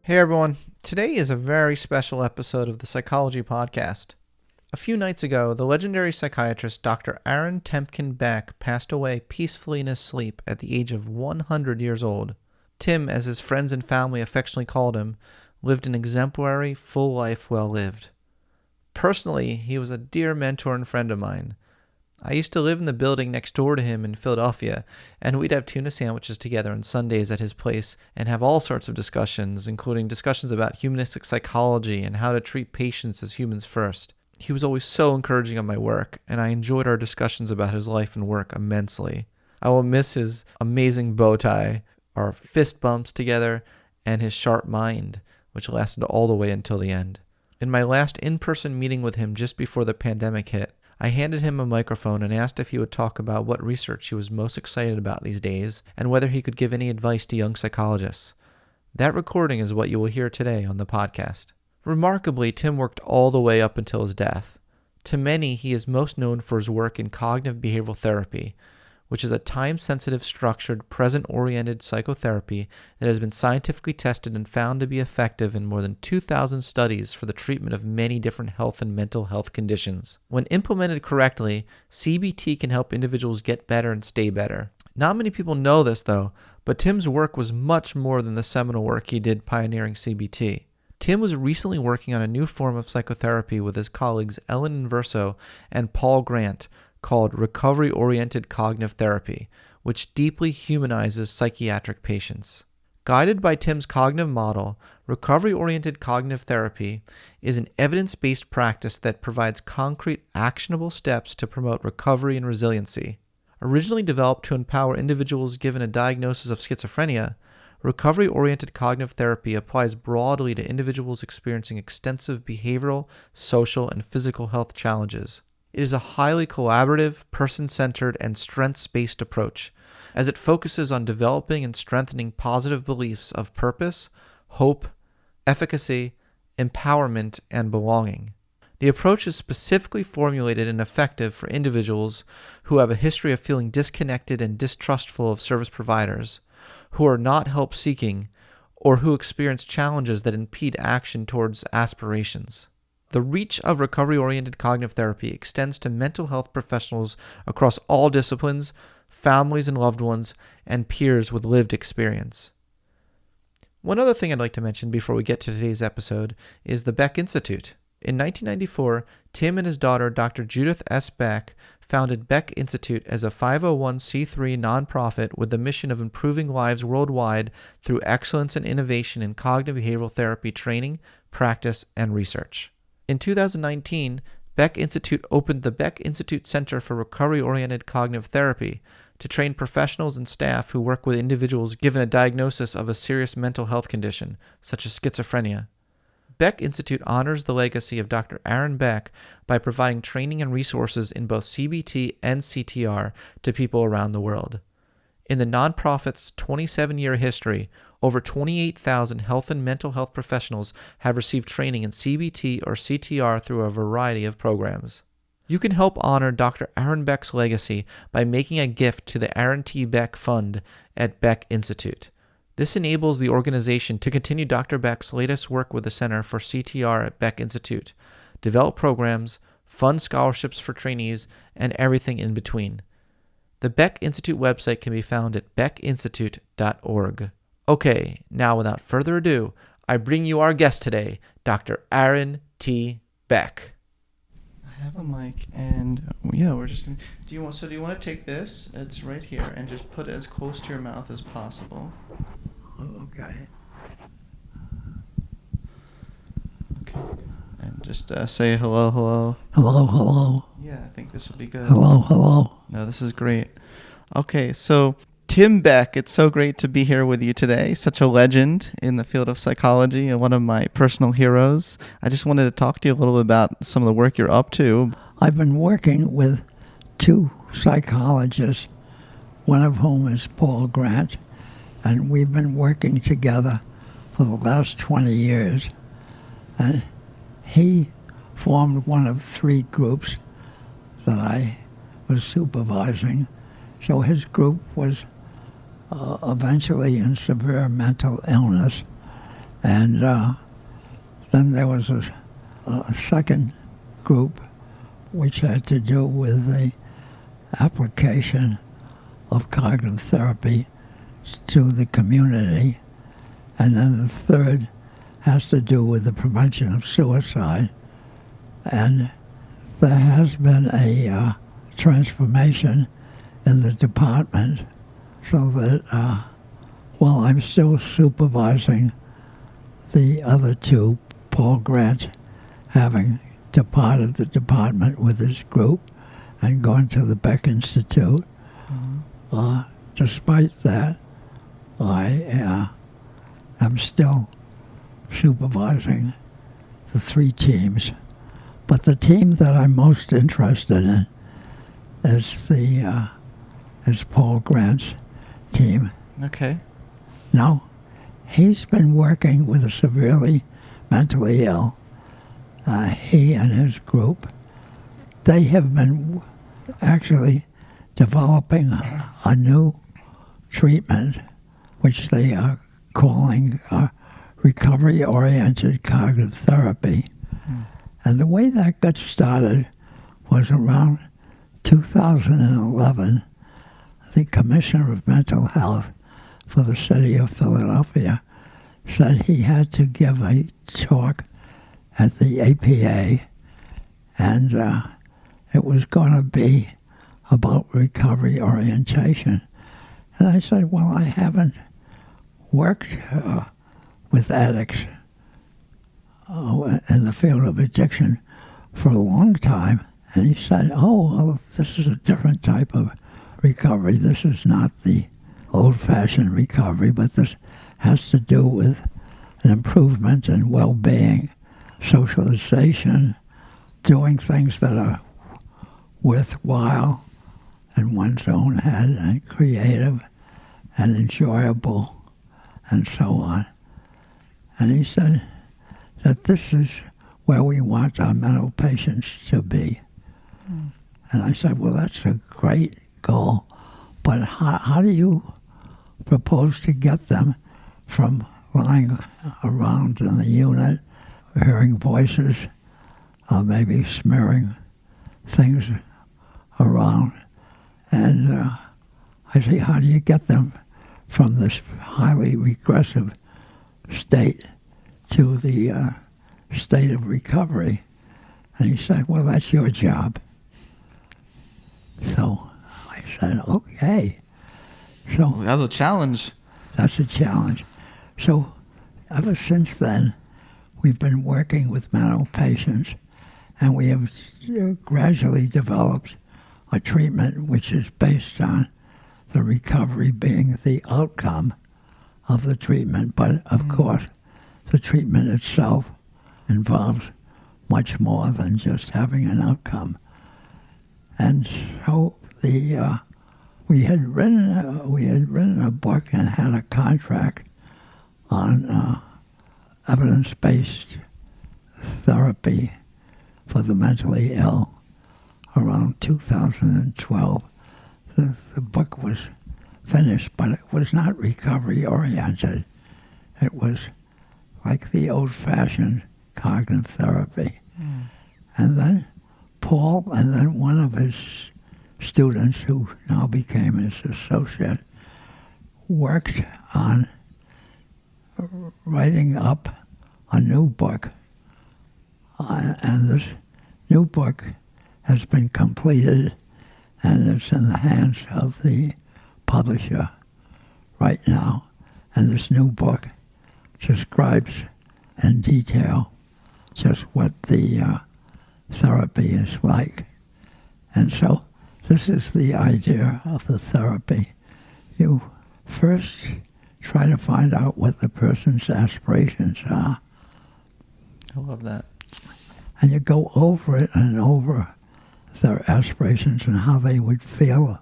Hey everyone, today is a very special episode of the Psychology Podcast. A few nights ago, the legendary psychiatrist Dr. Temkin Beck passed away peacefully in his sleep at the age of 100 years old. Tim, as his friends and family affectionately called him, lived an exemplary, full life well lived. Personally, he was a dear mentor and friend of mine. I used to live in the building next door to him in Philadelphia, and we'd have tuna sandwiches together on Sundays at his place and have all sorts of discussions, including discussions about humanistic psychology and how to treat patients as humans first. He was always so encouraging of my work, and I enjoyed our discussions about his life and work immensely. I will miss his amazing bow tie, our fist bumps together, and his sharp mind, which lasted all the way until the end. In my last in-person meeting with him just before the pandemic hit, I handed him a microphone and asked if he would talk about what research he was most excited about these days and whether he could give any advice to young psychologists. That recording is what you will hear today on the podcast. Remarkably, Tim worked all the way up until his death. To many, he is most known for his work in cognitive behavioral therapy, which is a time-sensitive, structured, present-oriented psychotherapy that has been scientifically tested and found to be effective in more than 2,000 studies for the treatment of many different health and mental health conditions. When implemented correctly, CBT can help individuals get better and stay better. Not many people know this, though, but Tim's work was much more than the seminal work he did pioneering CBT. Tim was recently working on a new form of psychotherapy with his colleagues Ellen Inverso and Paul Grant, called Recovery-Oriented Cognitive Therapy, which deeply humanizes psychiatric patients. Guided by Tim's cognitive model, Recovery-Oriented Cognitive Therapy is an evidence-based practice that provides concrete, actionable steps to promote recovery and resiliency. Originally developed to empower individuals given a diagnosis of schizophrenia, Recovery-Oriented Cognitive Therapy applies broadly to individuals experiencing extensive behavioral, social, and physical health challenges. It is a highly collaborative, person-centered, and strengths-based approach, as it focuses on developing and strengthening positive beliefs of purpose, hope, efficacy, empowerment, and belonging. The approach is specifically formulated and effective for individuals who have a history of feeling disconnected and distrustful of service providers, who are not help-seeking, or who experience challenges that impede action towards aspirations. The reach of recovery-oriented cognitive therapy extends to mental health professionals across all disciplines, families and loved ones, and peers with lived experience. One other thing I'd like to mention before we get to today's episode is the Beck Institute. In 1994, Tim and his daughter, Dr. Judith S. Beck, founded Beck Institute as a 501c3 nonprofit with the mission of improving lives worldwide through excellence and innovation in cognitive behavioral therapy training, practice, and research. In 2019, Beck Institute opened the Beck Institute Center for Recovery-Oriented Cognitive Therapy to train professionals and staff who work with individuals given a diagnosis of a serious mental health condition, such as schizophrenia. Beck Institute honors the legacy of Dr. Aaron Beck by providing training and resources in both CBT and CTR to people around the world. In the nonprofit's 27-year history, over 28,000 health and mental health professionals have received training in CBT or CTR through a variety of programs. You can help honor Dr. Aaron Beck's legacy by making a gift to the Aaron T. Beck Fund at Beck Institute. This enables the organization to continue Dr. Beck's latest work with the Center for CTR at Beck Institute, develop programs, fund scholarships for trainees, and everything in between. The Beck Institute website can be found at beckinstitute.org. Okay, now without further ado, I bring you our guest today, Dr. Aaron T. Beck. I have a mic, and yeah, we're just gonna. Do you want to take this? It's right here, and just put it as close to your mouth as possible. Okay. Okay. And just say hello, hello. Hello, hello. Yeah, I think this will be good. Hello, hello. No, this is great. Okay, so Tim Beck, it's so great to be here with you today. Such a legend in the field of psychology and one of my personal heroes. I just wanted to talk to you a little bit about some of the work you're up to. I've been working with two psychologists, one of whom is Paul Grant, and we've been working together for the last 20 years. And he formed one of three groups that I was supervising. So his group was eventually in severe mental illness, And then there was a second group which had to do with the application of cognitive therapy to the community. And then the third has to do with the prevention of suicide. And there has been a transformation in the department so that while I'm still supervising the other two, Paul Grant having departed the department with his group and gone to the Beck Institute, despite that, I am still supervising the three teams. But the team that I'm most interested in is Paul Grant's team. Okay. Now, he's been working with the severely mentally ill. He and his group, they have been actually developing a new treatment, which they are calling recovery-oriented cognitive therapy. And the way that got started was around 2011. The Commissioner of Mental Health for the city of Philadelphia said he had to give a talk at the APA, and it was going to be about recovery orientation. And I said, well, I haven't worked with addicts in the field of addiction for a long time. And he said, oh, well, this is a different type of recovery. This is not the old-fashioned recovery, but this has to do with an improvement in well-being, socialization, doing things that are worthwhile in one's own head and creative and enjoyable and so on. And he said that this is where we want our mental patients to be. And I said, well, that's a great goal, but how do you propose to get them from lying around in the unit, hearing voices, maybe smearing things around? And I say, how do you get them from this highly regressive state to the state of recovery? And he said, well, that's your job. So I said, okay. So that was a challenge. That's a challenge. So ever since then, we've been working with mental patients, and we have gradually developed a treatment which is based on the recovery being the outcome of the treatment. But of course, the treatment itself involves much more than just having an outcome. And so we had written a book and had a contract on evidence-based therapy for the mentally ill around 2012. The book was finished, but it was not recovery-oriented. It was like the old-fashioned cognitive therapy. And then Paul, and then one of his students, who now became his associate, worked on writing up a new book. And this new book has been completed, and it's in the hands of the publisher right now. And this new book describes in detail just what the therapy is like. And so this is the idea of the therapy. You first try to find out what the person's aspirations are. I love that. And you go over it and over their aspirations and how they would feel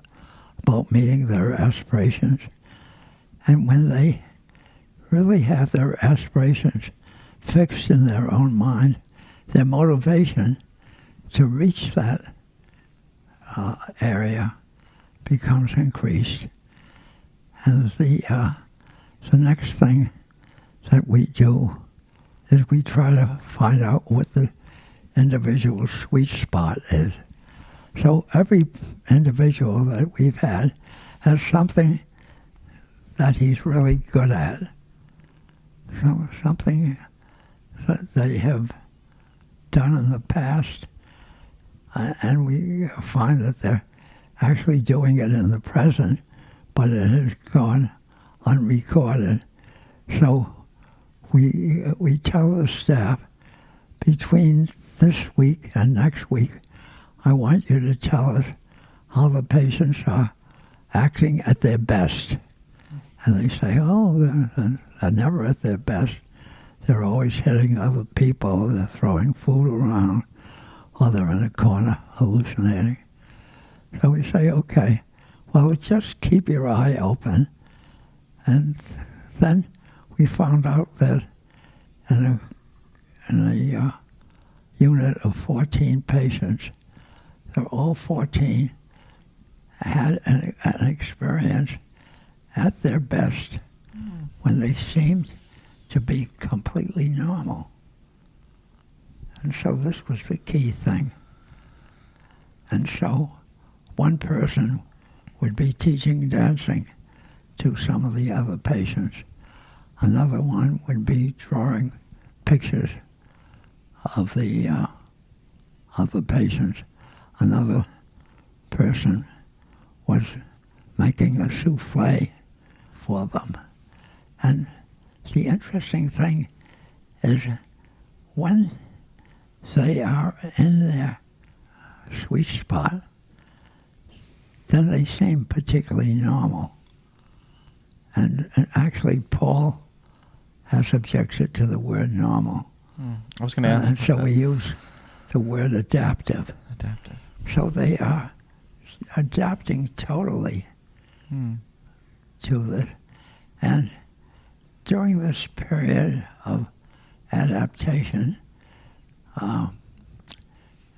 about meeting their aspirations. And when they really have their aspirations fixed in their own mind, their motivation to reach that area becomes increased. And the next thing that we do is we try to find out what the individual's sweet spot is. So every individual that we've had has something that he's really good at, something that they have done in the past, and we find that they're actually doing it in the present, but it has gone unrecorded. So we tell the staff, between this week and next week, I want you to tell us how the patients are acting at their best. And they say, oh, they're never at their best. They're always hitting other people, they're throwing food around, or they're in a corner hallucinating. So we say, okay, well, just keep your eye open. And then we found out that in a unit of 14 patients, they're all 14 had an experience at their best when they seemed to be completely normal. And so this was the key thing. And so one person would be teaching dancing to some of the other patients. Another one would be drawing pictures of the patients. Another person was making a souffle for them. And the interesting thing is when they are in their sweet spot, then they seem particularly normal. And actually, Paul has objected to the word normal. I was going to ask. And so we use the word adaptive. Adaptive. So they are adapting totally to this. And during this period of adaptation,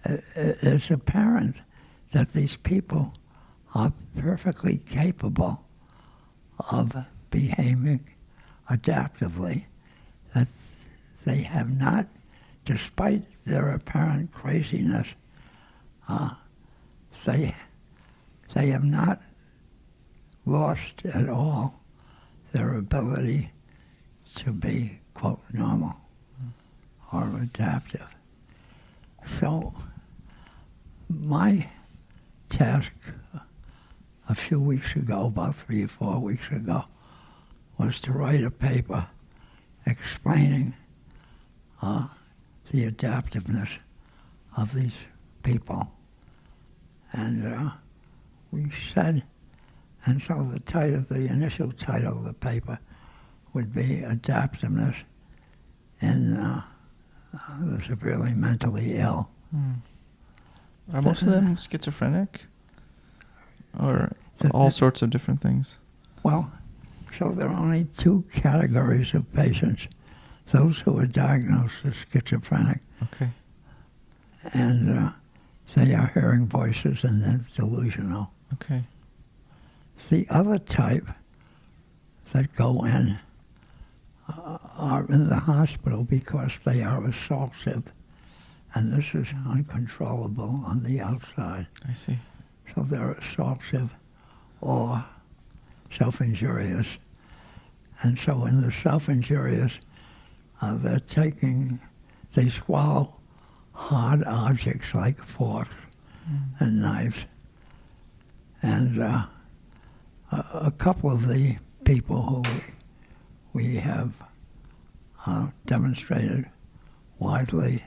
it's apparent that these people are perfectly capable of behaving adaptively, that they have not, despite their apparent craziness, they have not lost at all their ability to be, quote, normal or adaptive. So my task a few weeks ago, about 3 or 4 weeks ago, was to write a paper explaining the adaptiveness of these people. And we said, and so the initial title of the paper would be Adaptiveness in the severely mentally ill. Are most of them schizophrenic? Or all sorts of different things? Well, so there are only 2 categories of patients. Those who are diagnosed as schizophrenic. Okay. And they are hearing voices and they're delusional. Okay. The other type that go in are in the hospital because they are assaultive, and this is uncontrollable on the outside. I see. So they're assaultive or self-injurious. And so in the self-injurious, they swallow hard objects like forks and knives. And a couple of the people who we have demonstrated widely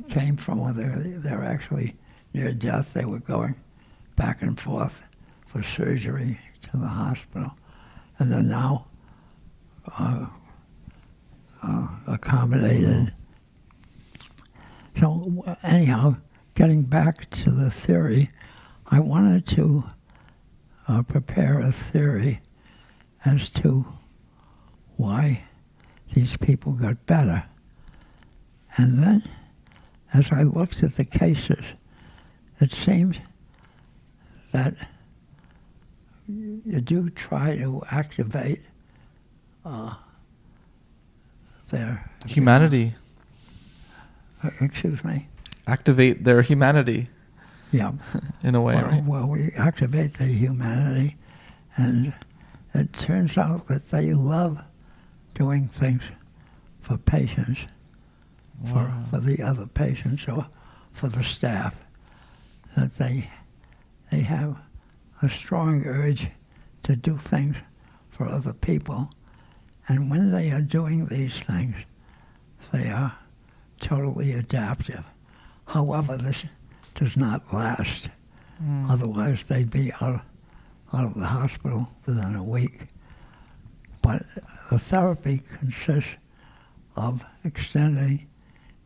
came from when they're actually near death. They were going back and forth for surgery to the hospital, and they're now accommodated. So anyhow, getting back to the theory, I wanted to prepare a theory as to why these people got better. And then, as I looked at the cases, it seemed that you do try to activate their Humanity. Excuse me. Activate their humanity. Yeah. In a way, right? Well, we activate the humanity, and it turns out that they love doing things for patients, for the other patients, or for the staff, that they have a strong urge to do things for other people, and when they are doing these things, they are totally adaptive. However, this does not last. Otherwise, they'd be out of the hospital within a week. But the therapy consists of extending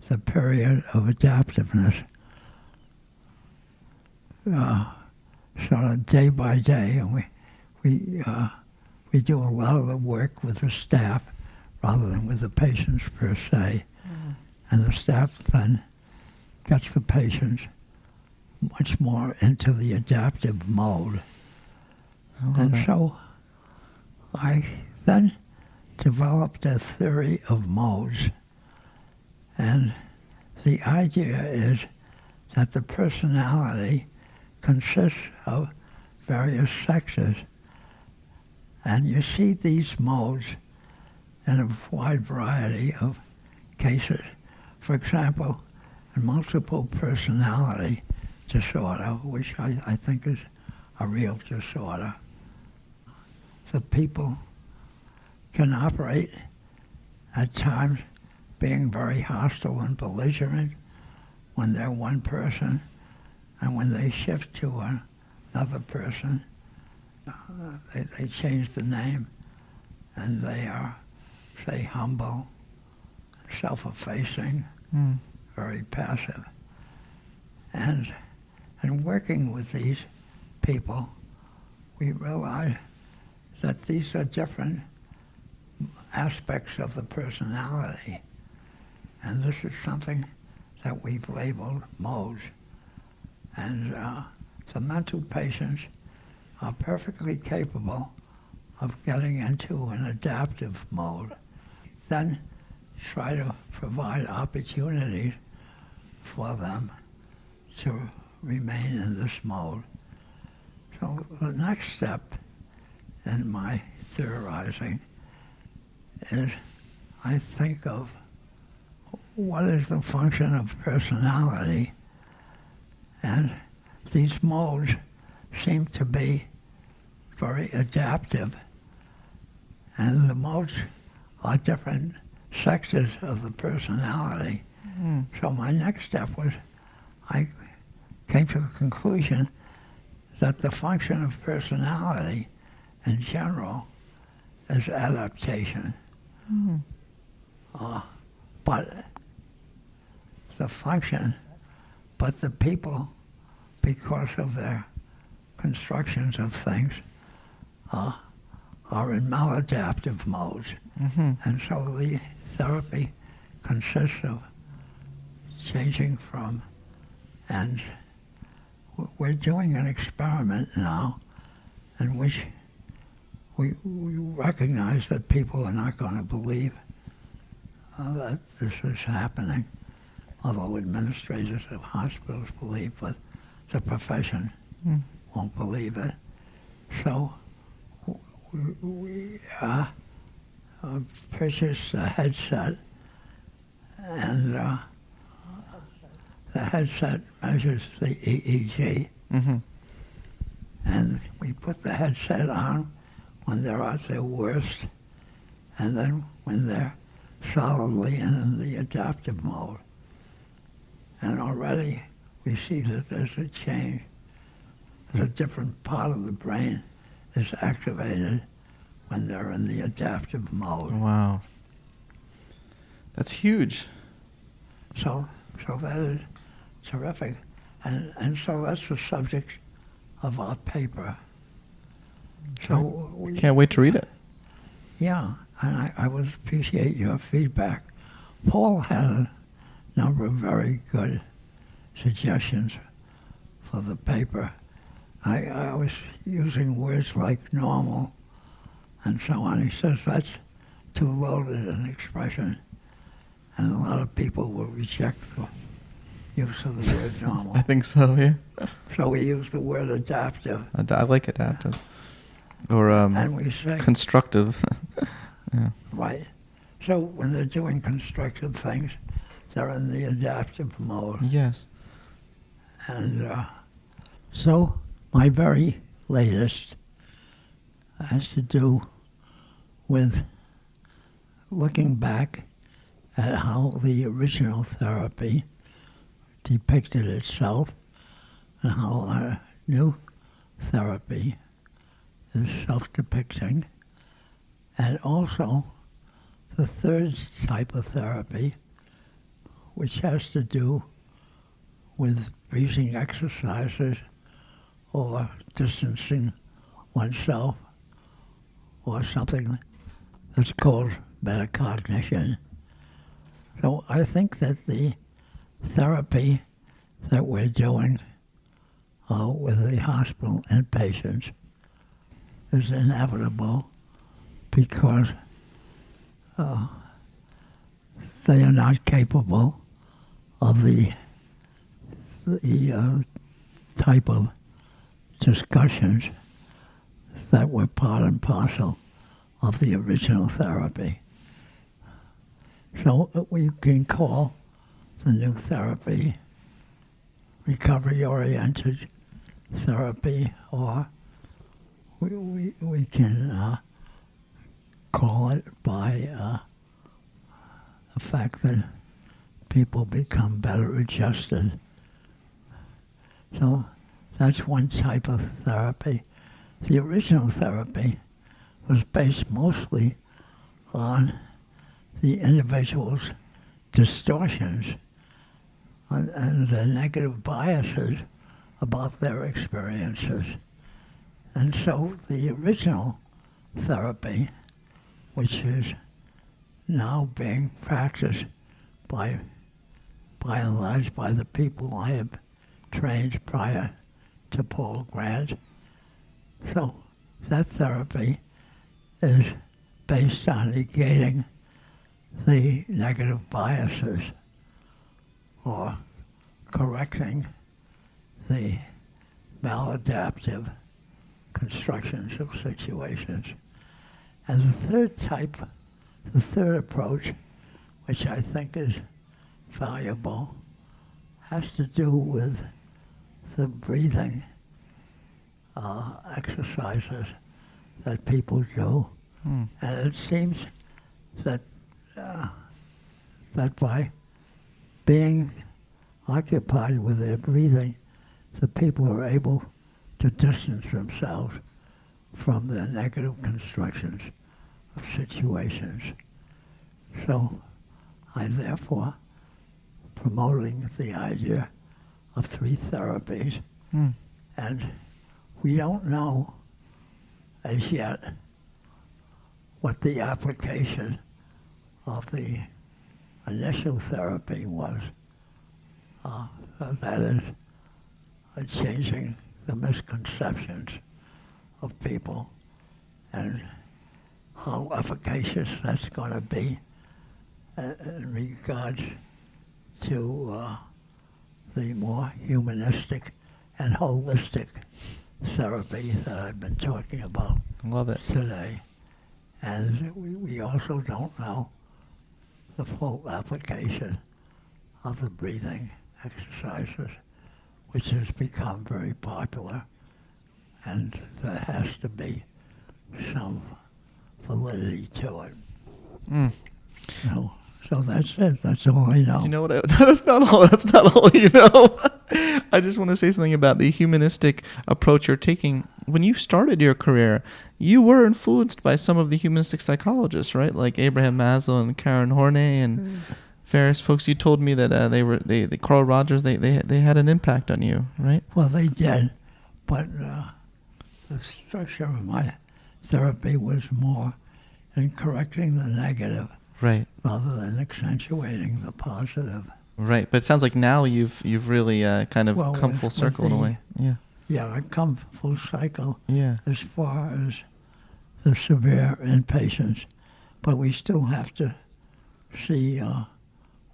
the period of adaptiveness sort of day by day, and we do a lot of the work with the staff rather than with the patients per se. And the staff then gets the patients much more into the adaptive mode. And so I then developed a theory of modes. And the idea is that the personality consists of various sexes. And you see these modes in a wide variety of cases. For example, in multiple personality disorder, which I think is a real disorder, the people can operate at times being very hostile and belligerent when they're one person, and when they shift to another person, they change the name, and they are, say, humble, self-effacing, very passive. And in working with these people, we realize that these are different aspects of the personality. And this is something that we've labeled modes. And the mental patients are perfectly capable of getting into an adaptive mode. Then try to provide opportunities for them to remain in this mode. So the next step in my theorizing is I think of what is the function of personality, and these modes seem to be very adaptive, and the modes are different sexes of the personality. So my next step was I came to the conclusion that the function of personality in general is adaptation. But the function, but the people, because of their constructions of things, are in maladaptive modes. And so the therapy consists of changing from, and we're doing an experiment now in which we recognize that people are not going to believe that this is happening, although administrators of hospitals believe, but the profession won't believe it. So we purchased a headset, and the headset measures the EEG. And we put the headset on when they're at their worst, and then when they're solidly in the adaptive mode. And already we see that there's a change. There's a different part of the brain is activated when they're in the adaptive mode. Wow. That's huge. So that is terrific. And so that's the subject of our paper. So we can't wait to read it. Yeah, and I would appreciate your feedback. Paul had a number of very good suggestions for the paper. I was using words like normal and so on. He says that's too loaded an expression, and a lot of people will reject the use of the word normal. I think so, yeah. So we use the word adaptive. I like adaptive. Or and we say, constructive. Yeah. right. So when they're doing constructive things, they're in the adaptive mode. Yes. And so my very latest has to do with looking back at how the original therapy depicted itself and how our new therapy is self-depicting, and also the third type of therapy, which has to do with breathing exercises or distancing oneself or something that's called metacognition. So I think that the therapy that we're doing with the hospital inpatients is inevitable because they are not capable of the type of discussions that were part and parcel of the original therapy. So we can call the new therapy recovery-oriented therapy, or we can call it by the fact that people become better adjusted. So that's one type of therapy. The original therapy was based mostly on the individual's distortions and the negative biases about their experiences. And so the original therapy, which is now being practiced by and large by the people I have trained prior to Paul Grant. So that therapy is based on negating the negative biases or correcting the maladaptive constructions of situations. And the third approach, which I think is valuable, has to do with the breathing exercises that people do. And it seems that that by being occupied with their breathing, the people are able to distance themselves from the negative constructions of situations. So I'm therefore promoting the idea of 3 therapies. And we don't know as yet what the application of the initial therapy was. That is, changing the misconceptions of people and how efficacious that's going to be in regards to the more humanistic and holistic therapy that I've been talking about Love it. today. And we also don't know the full application of the breathing exercises, which has become very popular, and there has to be some validity to it. So that's it. That's all I know. You know what? That's not all. That's not all you know. I just want to say something about the humanistic approach you're taking. When you started your career, you were influenced by some of the humanistic psychologists, right? Like Abraham Maslow and Karen Horney and various folks. You told me that they Carl Rogers, they had an impact on you, right? Well, they did, but the structure of my therapy was more in correcting the negative, right, rather than accentuating the positive. Right, but it sounds like now you've really kind of come full circle in a way. Yeah. Yeah, I've come full cycle. Yeah. As far as the severe inpatients, but we still have to see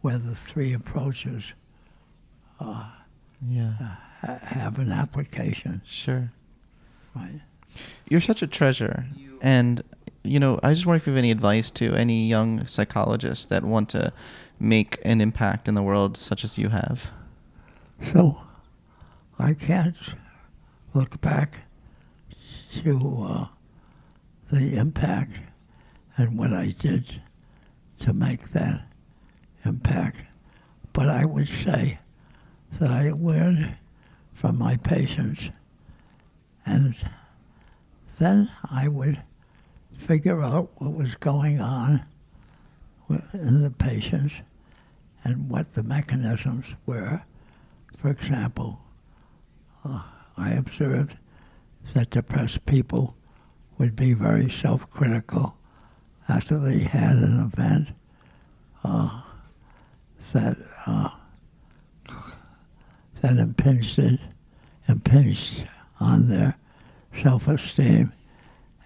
where the three approaches have an application. Sure. Right. You're such a treasure. And, I just wonder if you have any advice to any young psychologists that want to make an impact in the world such as you have. So I can't look back to the impact and what I did to make that impact. But I would say that I learned from my patients, and then I would figure out what was going on in the patients and what the mechanisms were. For example, I observed that depressed people would be very self-critical after they had an event that impinged on their self-esteem.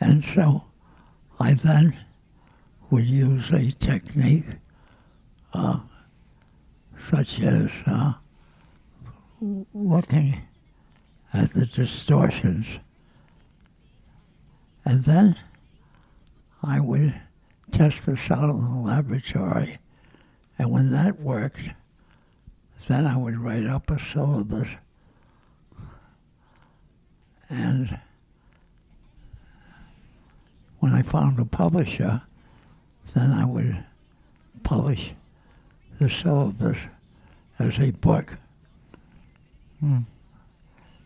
And so I then would use a technique such as looking at the distortions. And then I would test this out in the laboratory. And when that worked, then I would write up a syllabus. And when I found a publisher, then I would publish the syllabus as a book.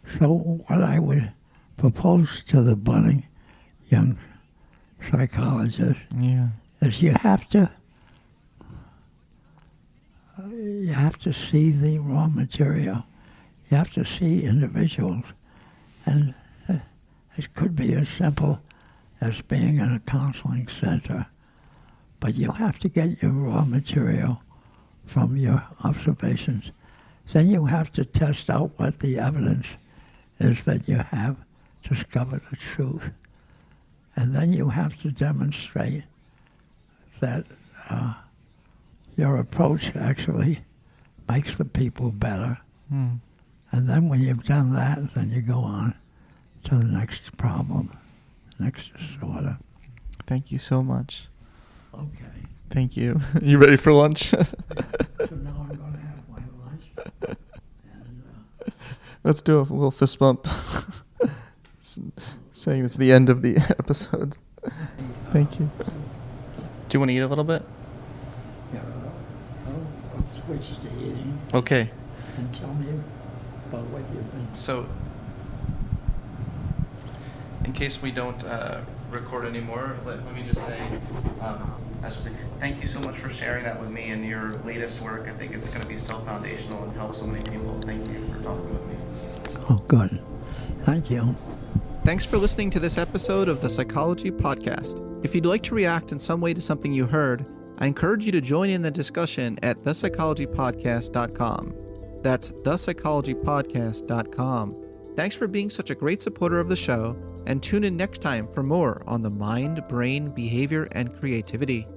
So what I would propose to the budding young psychologist is you have to see the raw material. You have to see individuals. And it could be as simple as being in a counseling center. But you have to get your raw material from your observations. Then you have to test out what the evidence is that you have discovered the truth. And then you have to demonstrate that your approach actually makes the people better. And then when you've done that, then you go on to the next problem, next disorder. Thank you so much. Okay. Thank you. You ready for lunch? So now I'm going to have my lunch. And, Let's do a little fist bump. Saying it's the end of the episode. Thank you. Do you want to eat a little bit? yeah, I'll switch to eating. Okay. And tell me about what you've been. So, in case we don't record anymore, let me just say, thank you so much for sharing that with me and your latest work. I think it's going to be so foundational and help so many people. Thank you for talking with me. Oh, good. Thank you. Thanks for listening to this episode of the Psychology Podcast. If you'd like to react in some way to something you heard, I encourage you to join in the discussion at thepsychologypodcast.com. That's thepsychologypodcast.com. Thanks for being such a great supporter of the show, and tune in next time for more on the mind, brain, behavior, and creativity.